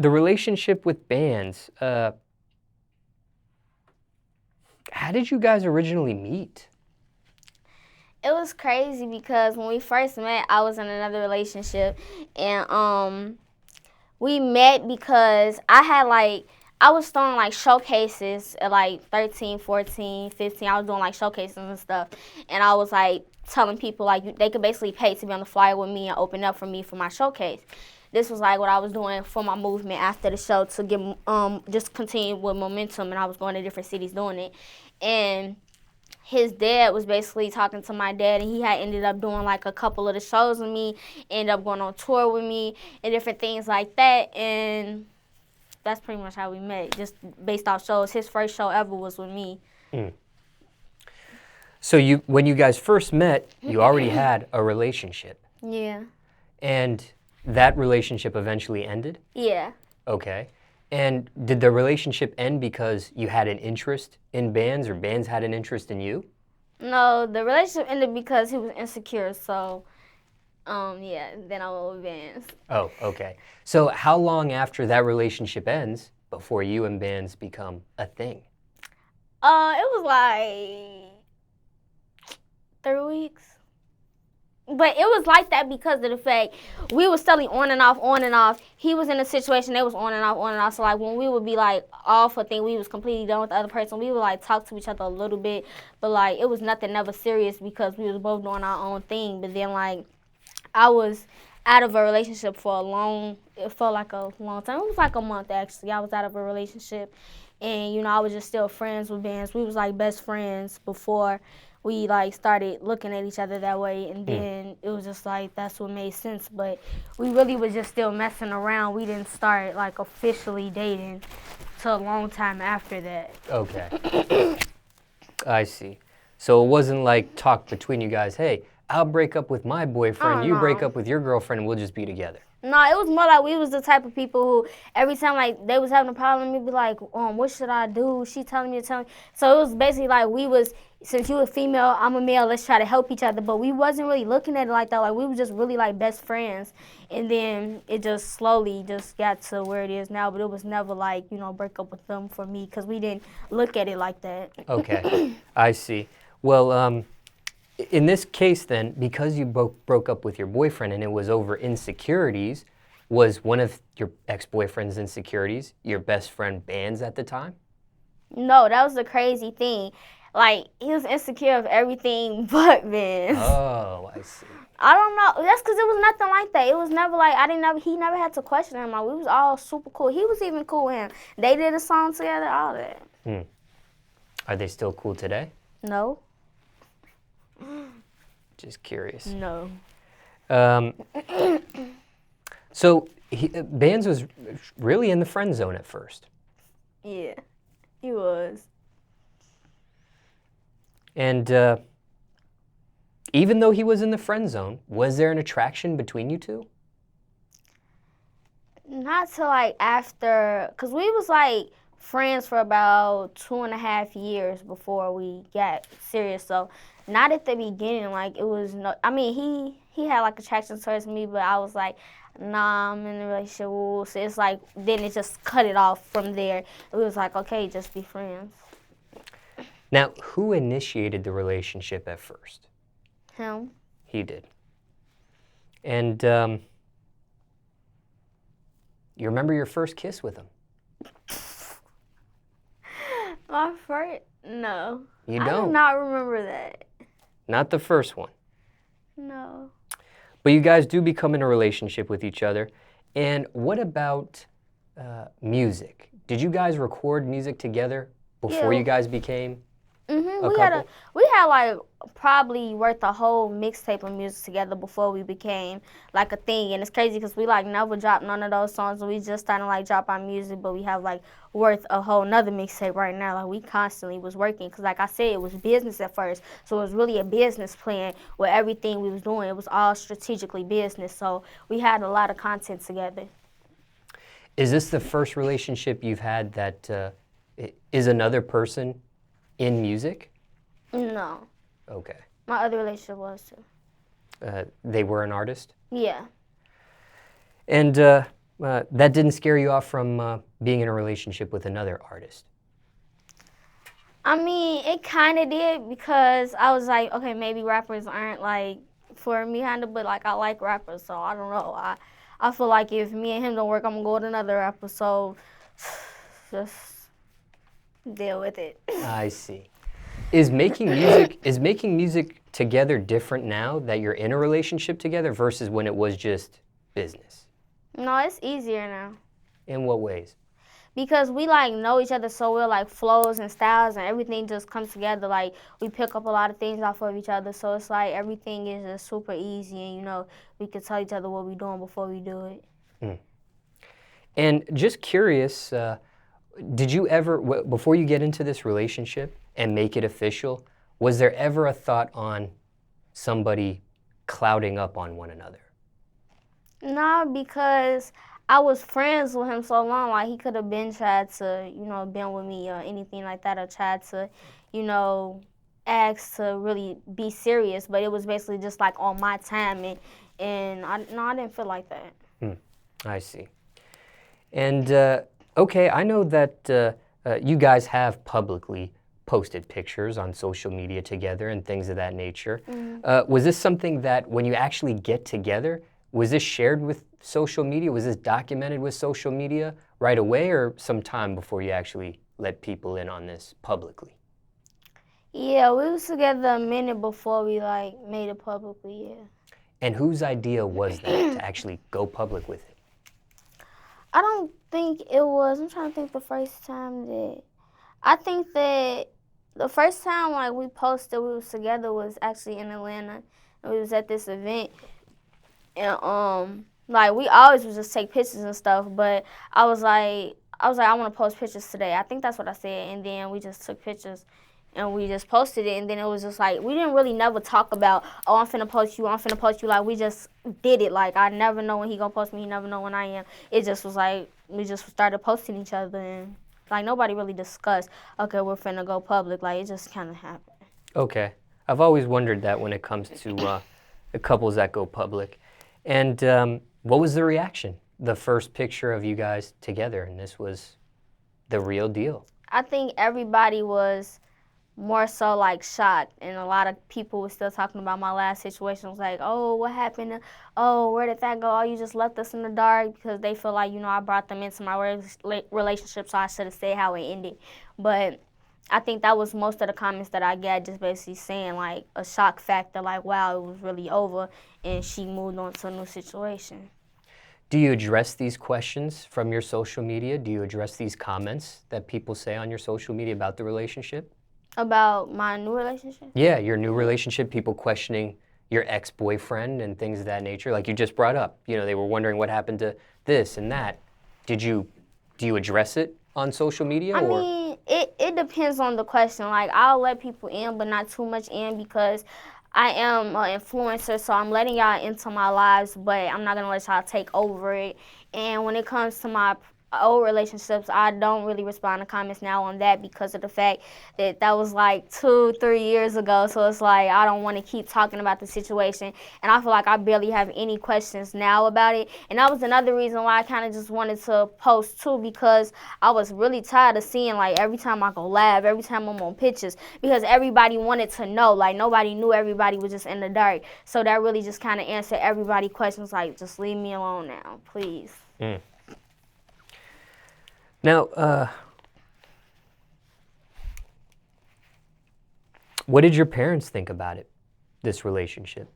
the relationship with Bandz, how did you guys originally meet? It was crazy because when we first met, I was in another relationship, and we met because I was throwing like showcases at like 13, 14, 15. I was doing like showcases and stuff, and I was like telling people like they could basically pay to be on the flyer with me and open up for me for my showcase. This was like what I was doing for my movement after the show to get just continue with momentum, and I was going to different cities doing it, and his dad was basically talking to my dad, and he had ended up doing like a couple of the shows with me, ended up going on tour with me, and different things like that. And that's pretty much how we met, just based off shows. His first show ever was with me. Mm. So when you guys first met, you already had a relationship. Yeah. And that relationship eventually ended? Yeah. Okay. And did the relationship end because you had an interest in Bandz, or Bandz had an interest in you? No, the relationship ended because he was insecure, so yeah, then I went with Bandz. Oh, okay. So how long after that relationship ends before you and Bandz become a thing? It was like 3 weeks. But it was like that because of the fact we was steadily on and off, on and off. He was in a situation that was on and off, on and off. So like when we would be like off or think we was completely done with the other person, we would like talk to each other a little bit. But like it was nothing never serious because we was both doing our own thing. But then like I was out of a relationship for it felt like a long time. It was like a month actually. I was out of a relationship, and you know I was just still friends with Bandz. We was like best friends before we like started looking at each other that way, and then it was just like that's what made sense. But we really was just still messing around. We didn't start like officially dating till a long time after that. Okay. I see. So it wasn't like talk between you guys, hey, I'll break up with my boyfriend, you break up with your girlfriend, and we'll just be together. No, it was more like we was the type of people who every time like they was having a problem, we'd be like, what should I do? She telling me to tell me. So it was basically like we was, since you a female, I'm a male, let's try to help each other. But we wasn't really looking at it like that. Like we was just really like best friends. And then it just slowly just got to where it is now. But it was never like, break up with them for me because we didn't look at it like that. Okay, I see. Well, in this case then, because you broke up with your boyfriend and it was over insecurities, was one of your ex-boyfriend's insecurities your best friend Bandz at the time? No, that was the crazy thing. Like, he was insecure of everything but Bandz. Oh, I see. I don't know. That's because it was nothing like that. It was never like, he never had to question him. Like, we was all super cool. He was even cool with him. They did a song together, all that. Are they still cool today? No. Just curious. No. So Bandz was really in the friend zone at first. Yeah, he was. And even though he was in the friend zone, was there an attraction between you two? Not till like after, because we was like friends for about 2.5 years before we got serious. So not at the beginning, like it was no, I mean, he had like attraction towards me, but I was like, nah, I'm in a relationship. So it's like, then it just cut it off from there. It was like, okay, just be friends. Now, who initiated the relationship at first? Him. He did. And you remember your first kiss with him? My first? No. You don't? I do not remember that. Not the first one? No. But you guys do become in a relationship with each other. And what about music? Did you guys record music together before you guys became a couple? We had like probably worked a whole mixtape of music together before we became like a thing. And it's crazy because we like never dropped none of those songs, and we just started to like drop our music, but we have like worth a whole nother mixtape right now. Like we constantly was working because like I said, it was business at first. So it was really a business plan with everything we was doing. It was all strategically business. So we had a lot of content together. Is this the first relationship you've had that is another person in music? No. Okay. My other relationship was too. They were an artist? Yeah. And that didn't scare you off from being in a relationship with another artist? I mean, it kind of did because I was like, okay, maybe rappers aren't like for me, kind of, but like I like rappers, so I don't know. I feel like if me and him don't work, I'm gonna go with another rapper. So just deal with it. I see. Is making music together different now that you're in a relationship together versus when it was just business? No, it's easier now. In what ways? Because we like know each other so well, like flows and styles and everything just comes together. Like we pick up a lot of things off of each other, so it's like everything is just super easy, and you know we can tell each other what we're doing before we do it. Mm. And just curious, did you ever, before you get into this relationship and make it official, was there ever a thought on somebody clouding up on one another? No, because I was friends with him so long, like he could have been tried to, you know, been with me or anything like that, or tried to, you know, ask to really be serious. But it was basically just like on my time, and I didn't feel like that. I see. And okay, I know that you guys have publicly posted pictures on social media together and things of that nature. Was this something that when you actually get together, was this shared with social media? Was this documented with social media right away, or some time before you actually let people in on this publicly? Yeah, we was together a minute before we like made it publicly, yeah. And whose idea was that to actually go public with it? I don't think it was. I'm trying to think the first time that. I think that the first time like we posted we was together was actually in Atlanta. And we was at this event. And like we always would just take pictures and stuff, but I was like I want to post pictures today. I think that's what I said, and then we just took pictures and we just posted it, and then it was just like we didn't really never talk about, oh, I'm finna post you, I'm finna post you. Like we just did it. Like I never know when he gonna post me, he never know when I am. It just was like we just started posting each other, and like nobody really discussed, okay, we're finna go public. Like it just kind of happened. Okay. I've always wondered that when it comes to the couples that go public. And what was the reaction? The first picture of you guys together, and this was the real deal. I think everybody was more so like shocked, and a lot of people were still talking about my last situation. It was like, oh, what happened? Oh, where did that go? Oh, you just left us in the dark, because they feel like, you know, I brought them into my relationship, so I should have said how it ended. But I think that was most of the comments that I got, just basically saying like a shock factor, like, wow, it was really over, and she moved on to a new situation. Do you address these questions from your social media? Do you address these comments that people say on your social media about the relationship? About my new relationship? Yeah, your new relationship, people questioning your ex-boyfriend and things of that nature, like you just brought up. You know, they were wondering what happened to this and that. Do you address it on social media? I mean, it depends on the question. Like, I'll let people in, but not too much in, because I am an influencer, so I'm letting y'all into my lives, but I'm not going to let y'all take over it. And when it comes to my old relationships, I don't really respond to comments now on that, because of the fact that that was like 2-3 years ago. So it's like I don't want to keep talking about the situation, and I feel like I barely have any questions now about it. And that was another reason why I kind of just wanted to post too, because I was really tired of seeing like every time I go live, every time I'm on pictures, because everybody wanted to know. Like nobody knew, everybody was just in the dark. So that really just kind of answered everybody's questions, like, just leave me alone now, please. Now, what did your parents think about it, this relationship?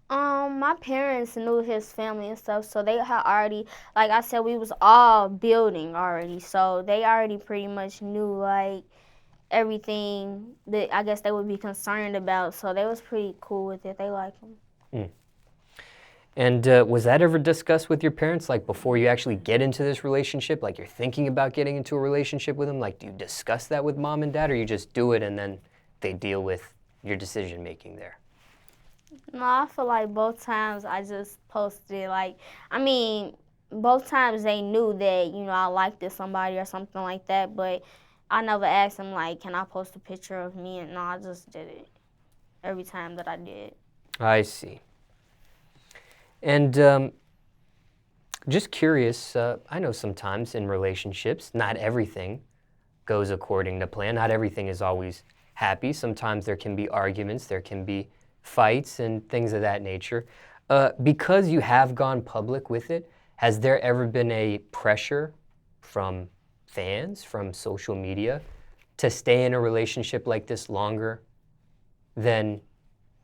My parents knew his family and stuff, so they had already, like I said, we was all building already, so they already pretty much knew like everything that I guess they would be concerned about, so they was pretty cool with it. They like him. And was that ever discussed with your parents, like before you actually get into this relationship, like you're thinking about getting into a relationship with them? Like, do you discuss that with mom and dad, or you just do it and then they deal with your decision making there? No, I feel like both times I just posted, like, I mean, both times they knew that, you know, I liked somebody or something like that, but I never asked them, like, can I post a picture of me? And no, I just did it every time that I did. I see. And Just curious, I know sometimes in relationships, not everything goes according to plan. Not everything is always happy. Sometimes there can be arguments, there can be fights and things of that nature. Because you have gone public with it, has there ever been a pressure from fans, from social media, to stay in a relationship like this longer than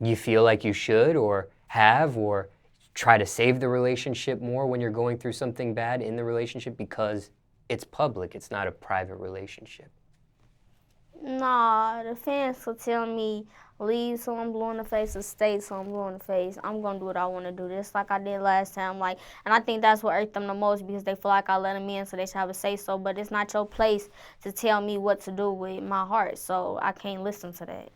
you feel like you should or have, or try to save the relationship more when you're going through something bad in the relationship because it's public, it's not a private relationship? Nah, the fans will tell me leave so I'm blue in the face or stay so I'm blue in the face. I'm gonna do what I wanna do, just like I did last time. Like, and I think that's what irked them the most because they feel like I let them in, so they should have a say so. But it's not your place to tell me what to do with my heart, so I can't listen to that.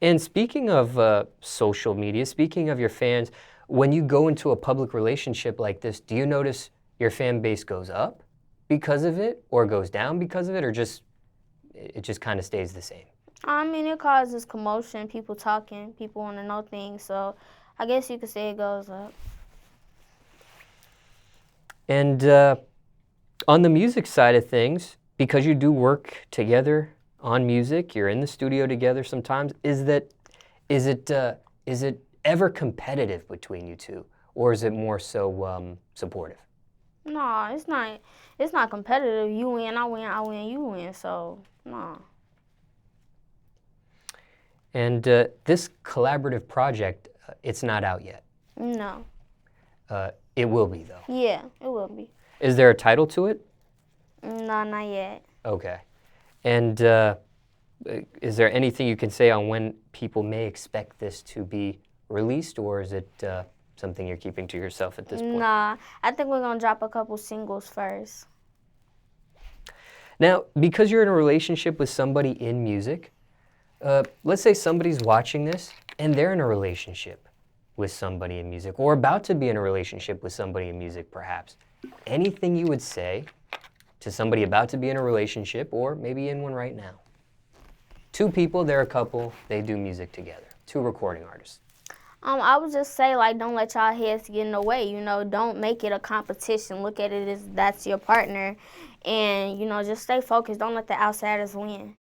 And speaking of social media, speaking of your fans, when you go into a public relationship like this, do you notice your fan base goes up because of it, or goes down because of it, or it just kind of stays the same? I mean, it causes commotion, people talking, people want to know things, so I guess you could say it goes up. And on the music side of things, because you do work together on music, you're in the studio together sometimes, is it ever competitive between you two, or is it more so supportive? No, it's not. It's not competitive. You win, I win, I win, you win. So no. And this collaborative project, it's not out yet. No. It will be, though. Yeah, it will be. Is there a title to it? No, not yet. Okay. And is there anything you can say on when people may expect this to be released, or is it something you're keeping to yourself at this point? Nah, I think we're gonna drop a couple singles first. Now, because you're in a relationship with somebody in music, let's say somebody's watching this and they're in a relationship with somebody in music, or about to be in a relationship with somebody in music perhaps. Anything you would say to somebody about to be in a relationship, or maybe in one right now? Two people, they're a couple, they do music together. Two recording artists. I would just say, like, don't let y'all heads get in the way. You know, don't make it a competition. Look at it as that's your partner, and you know, just stay focused. Don't let the outsiders win.